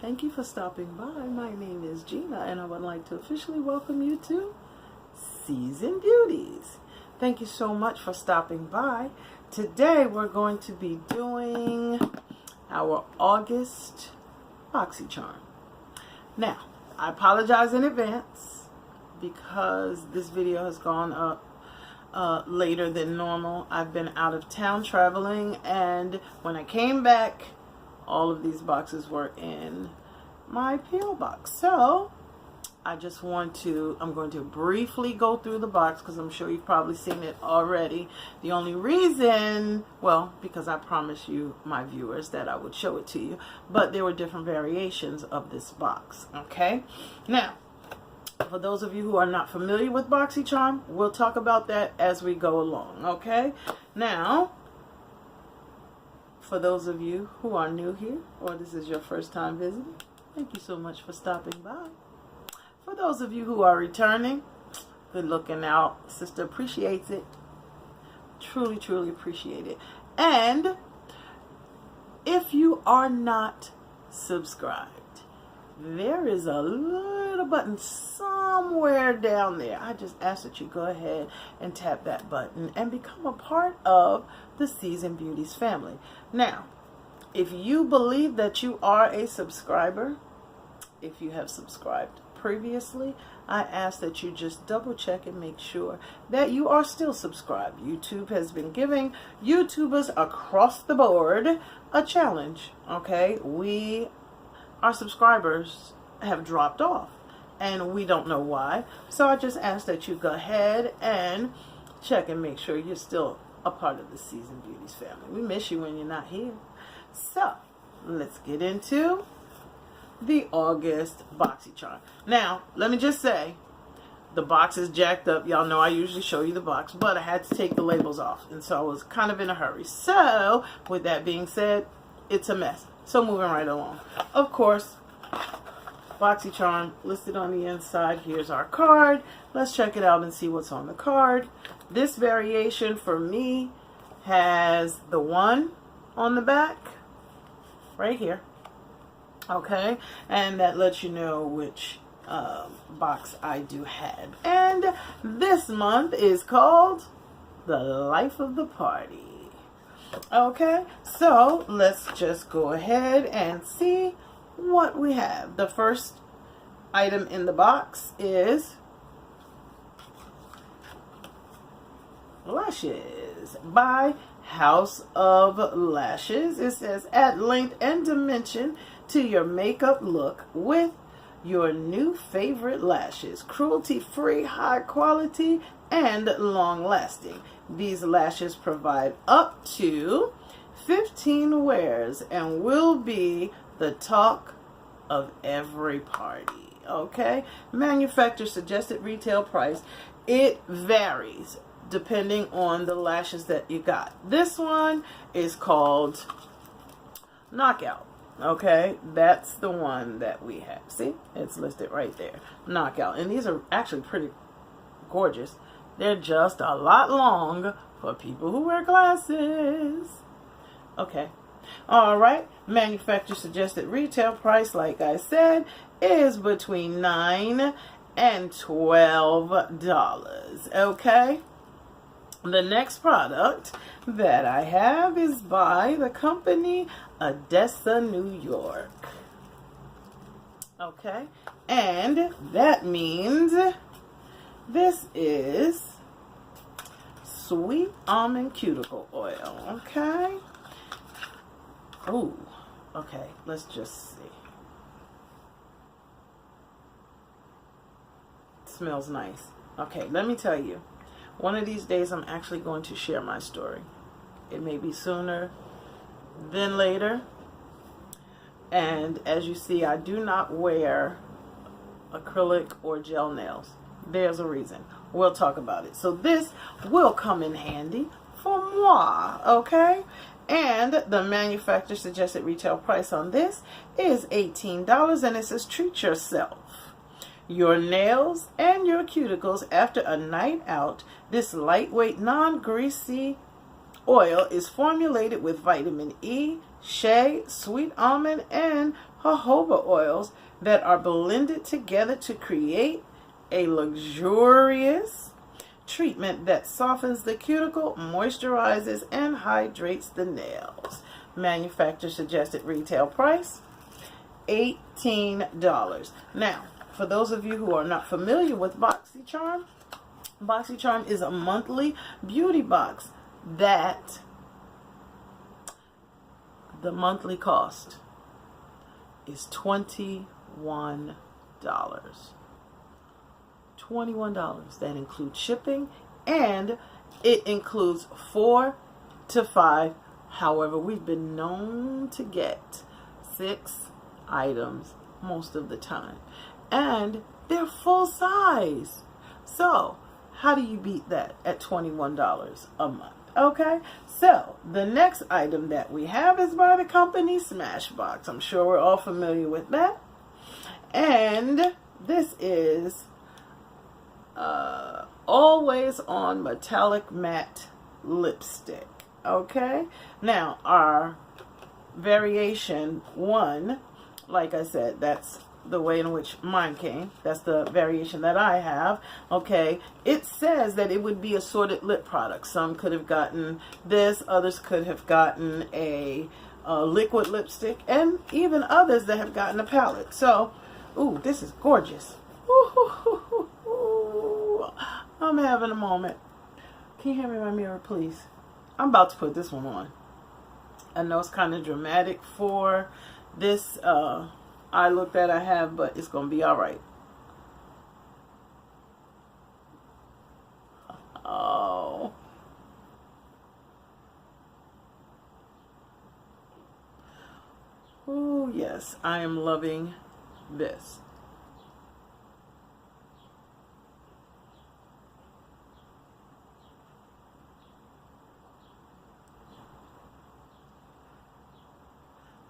Thank you for stopping by. My name is Gina, and I would like to officially welcome you to Season Beauties. Thank you so much for stopping by. Today we're going to be doing our August BoxyCharm. Now, I apologize in advance because this video has gone up later than normal. I've been out of town traveling, and when I came back, all of these boxes were in my P.O. box. So I'm going to briefly go through the box because I'm sure you've probably seen it already. The only reason, well, because I promised you, my viewers, that I would show it to you, but there were different variations of this box. Okay, now for those of you who are not familiar with BoxyCharm, we'll talk about that as we go along. Okay, now for those of you who are new here, or this is your first time visiting, thank you so much for stopping by. For those of you who are returning, good looking out. Sister appreciates it. Truly, truly appreciate it. And if you are not subscribed, there is a little button somewhere down there. I just ask that you go ahead and tap that button and become a part of the Season Beauties family. Now, if you believe that you are a subscriber, if you have subscribed previously, I ask that you just double check and make sure that you are still subscribed. YouTube has been giving YouTubers across the board a challenge. Okay, our subscribers have dropped off and we don't know why. So I just ask that you go ahead and check and make sure you're still a part of the Season Beauties family. We miss you when you're not here. So let's get into the August BoxyCharm. Now, let me just say, the box is jacked up. Y'all know I usually show you the box, but I had to take the labels off, and so I was kind of in a hurry. So, with that being said, it's a mess. So, moving right along. Of course, BoxyCharm listed on the inside. Here's our card. Let's check it out and see what's on the card. This variation for me has the 1 on the back, right here. Okay, and that lets you know which box I do have. And this month is called The Life of the Party. Okay, so let's just go ahead and see what we have. The first item in the box is lashes by House of Lashes. It says, add length and dimension to your makeup look with your new favorite lashes. Cruelty-free, high quality, and long-lasting. These lashes provide up to 15 wears and will be the talk of every party. Okay? Manufacturer suggested retail price. It varies depending on the lashes that you got. This one is called Knockout. Okay, that's the one that we have. See, it's listed right there, Knockout. And these are actually pretty gorgeous. They're just a lot long for people who wear glasses. Okay, all right. Manufacturer suggested retail price, like I said, is between $9 and $12. Okay. The next product that I have is by the company Odessa, New York. Okay, and that means this is Sweet Almond Cuticle Oil. Okay. Oh, okay, let's just see. It smells nice. Okay, let me tell you. One of these days, I'm actually going to share my story. It may be sooner than later. And as you see, I do not wear acrylic or gel nails. There's a reason. We'll talk about it. So this will come in handy for moi, okay? And the manufacturer suggested retail price on this is $18, and it says treat yourself, your nails, and your cuticles after a night out. This lightweight, non-greasy oil is formulated with vitamin E, shea, sweet almond, and jojoba oils that are blended together to create a luxurious treatment that softens the cuticle, moisturizes, and hydrates the nails. Manufacturer suggested retail price, $18. Now, for those of you who are not familiar with BoxyCharm, BoxyCharm is a monthly beauty box that the monthly cost is $21. $21. That includes shipping, and it includes 4 to 5. However, we've been known to get 6 items most of the time, and they're full size. So how do you beat that at $21 a month? Okay, so the next item that we have is by the company Smashbox. I'm sure we're all familiar with that. And this is always on metallic matte lipstick. Okay, now our variation 1, like I said, that's the way in which mine came. That's the variation that I have. Okay, it says that it would be assorted lip products. Some could have gotten this, others could have gotten a liquid lipstick, and even others that have gotten a palette. So, ooh, this is gorgeous. Ooh, I'm having a moment. Can you hand me my mirror, please? I'm about to put this one on. I know it's kind of dramatic for this eye look that I have, but it's going to be all right. Oh. Oh, yes. I am loving this.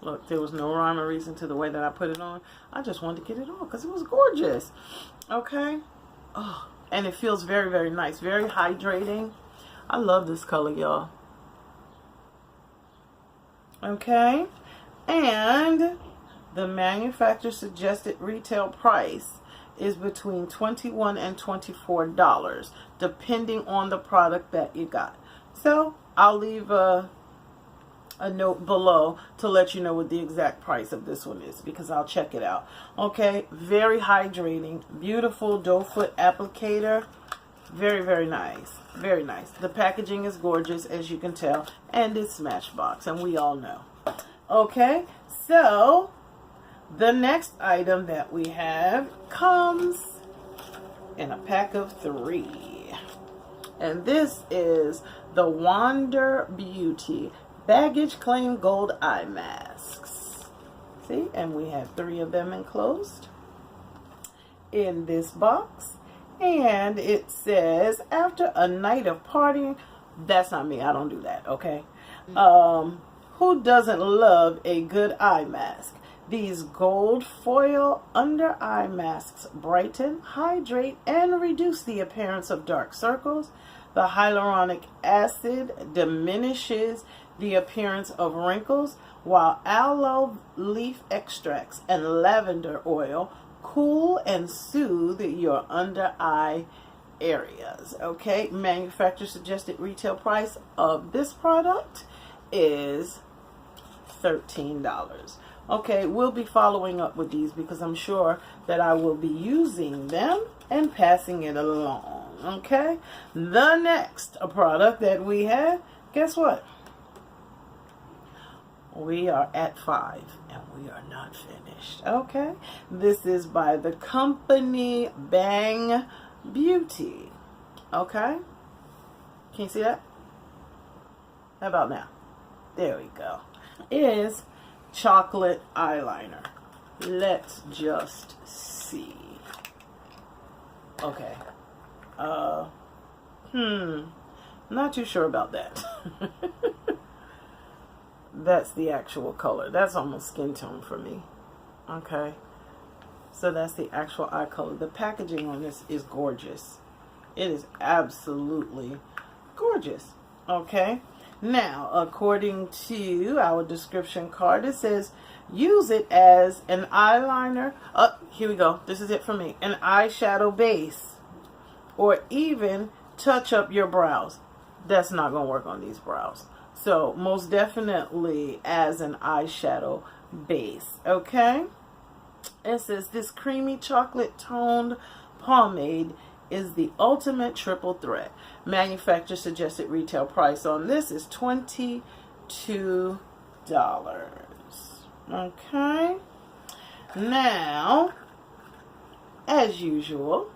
Look, there was no rhyme or reason to the way that I put it on. I just wanted to get it on because it was gorgeous. Okay. Oh, and it feels very, very nice. Very hydrating. I love this color, y'all. Okay. And the manufacturer suggested retail price is between $21 and $24, depending on the product that you got. So I'll leave a note below to let you know what the exact price of this one is, because I'll check it out. Okay, very hydrating, beautiful doe foot applicator. Very, very nice. Very nice. The packaging is gorgeous, as you can tell, and it's Smashbox, and we all know. Okay, so the next item that we have comes in a pack of 3. And this is the Wander Beauty Baggage Claim Gold Eye Masks. See, and we have 3 of them enclosed in this box. And it says, after a night of partying, that's not me, I don't do that, okay? Who doesn't love a good eye mask? These gold foil under eye masks brighten, hydrate, and reduce the appearance of dark circles. The hyaluronic acid diminishes the appearance of wrinkles, while aloe leaf extracts and lavender oil cool and soothe your under eye areas. Okay, manufacturer suggested retail price of this product is $13. Okay, we'll be following up with these because I'm sure that I will be using them and passing it along. Okay, the next product that we have, guess what? We are at 5 and we are not finished. Okay, this is by the company Bang Beauty. Okay, can you see that? How about now? There we go. It is chocolate eyeliner. Let's just see. Okay. Not too sure about that. That's the actual color. That's almost skin tone for me. Okay. So that's the actual eye color. The packaging on this is gorgeous. It is absolutely gorgeous. Okay. Now, according to our description card, it says use it as an eyeliner. Here we go. This is it for me. An eyeshadow base, or even touch up your brows. That's not going to work on these brows. So most definitely as an eyeshadow base. Okay. It says this creamy chocolate toned pomade is the ultimate triple threat. Manufacturer suggested retail price on this is $22. Okay. Now, as usual,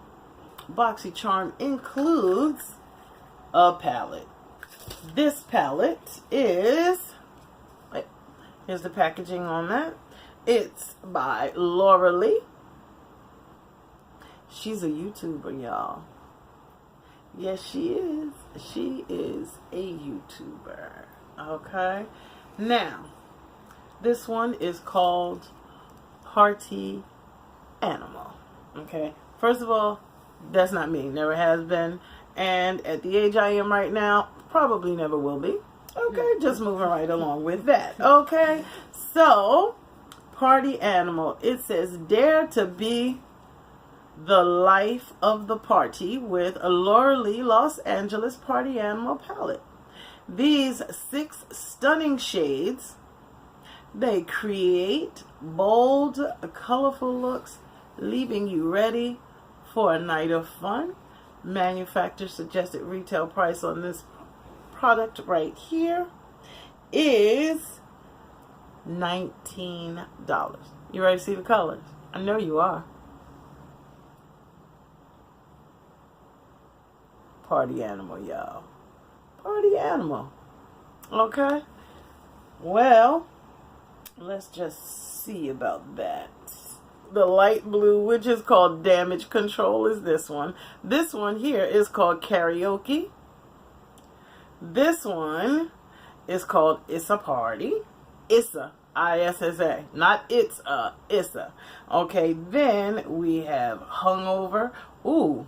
BoxyCharm includes a palette. This palette is, here's the packaging on that. It's by Laura Lee. She's a YouTuber, y'all. Yes, she is. She is a YouTuber. Okay. Now, this one is called Party Animal. Okay. First of all, that's not me. Never has been. And at the age I am right now, probably never will be. Okay. Just moving right along with that. Okay. So, Party Animal. It says, dare to be the life of the party with a Laura Lee Los Angeles Party Animal palette. These 6 stunning shades, they create bold, colorful looks, leaving you ready for a night of fun. Manufacturer suggested retail price on this product right here is $19. You ready to see the colors? I know you are. Party Animal, y'all. Party Animal. Okay. Well, let's just see about that. The light blue, which is called Damage Control, is this one. This one here is called Karaoke. This one is called It's a Party. Issa. I-S-S-A. Not It's a. Issa. Okay, then we have Hungover. Ooh.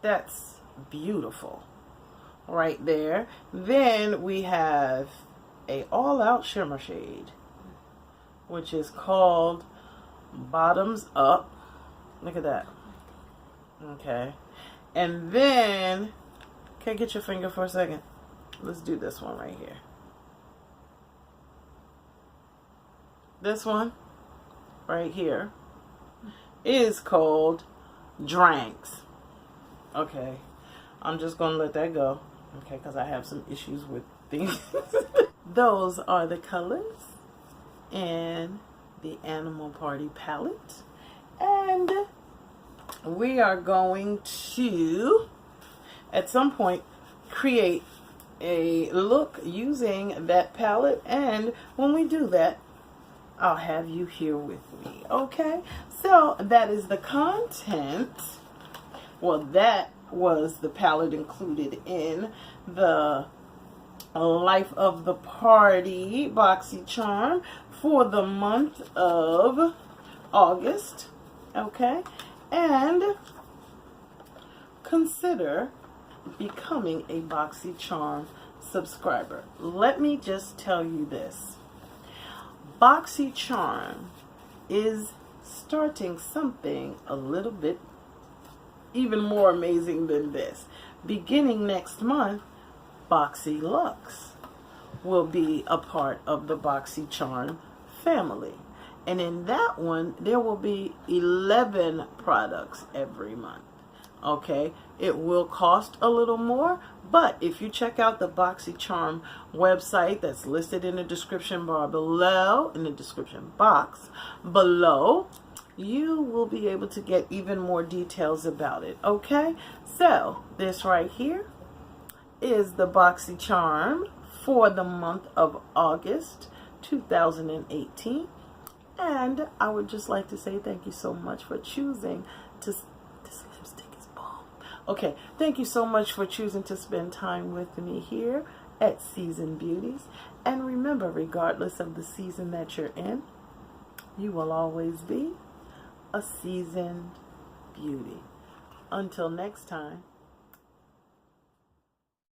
That's beautiful right there. Then we have a all-out shimmer shade, which is called Bottoms Up. Look at that. Okay. And then, can I get your finger for a second? Let's do this one right here. This one right here is called Dranks. Okay, I'm just going to let that go, okay, because I have some issues with things. Those are the colors in the Animal Party palette. And we are going to, at some point, create a look using that palette. And when we do that, I'll have you here with me, okay? So that is the content. Well, that was the palette included in the Life of the Party BoxyCharm for the month of August. Okay? And consider becoming a BoxyCharm subscriber. Let me just tell you this. BoxyCharm is starting something a little bit even more amazing than this. Beginning next month, Boxy Luxe will be a part of the BoxyCharm family. And in that one, there will be 11 products every month. Okay, it will cost a little more, but if you check out the BoxyCharm website that's listed in the description bar below, in the description box below, you will be able to get even more details about it. Okay, so this right here is the BoxyCharm for the month of August 2018. And I would just like to say thank you so much for choosing to, this lipstick is bomb. Okay, thank you so much for choosing to spend time with me here at Seasoned Beauties. And remember, regardless of the season that you're in, you will always be a seasoned beauty. Until next time.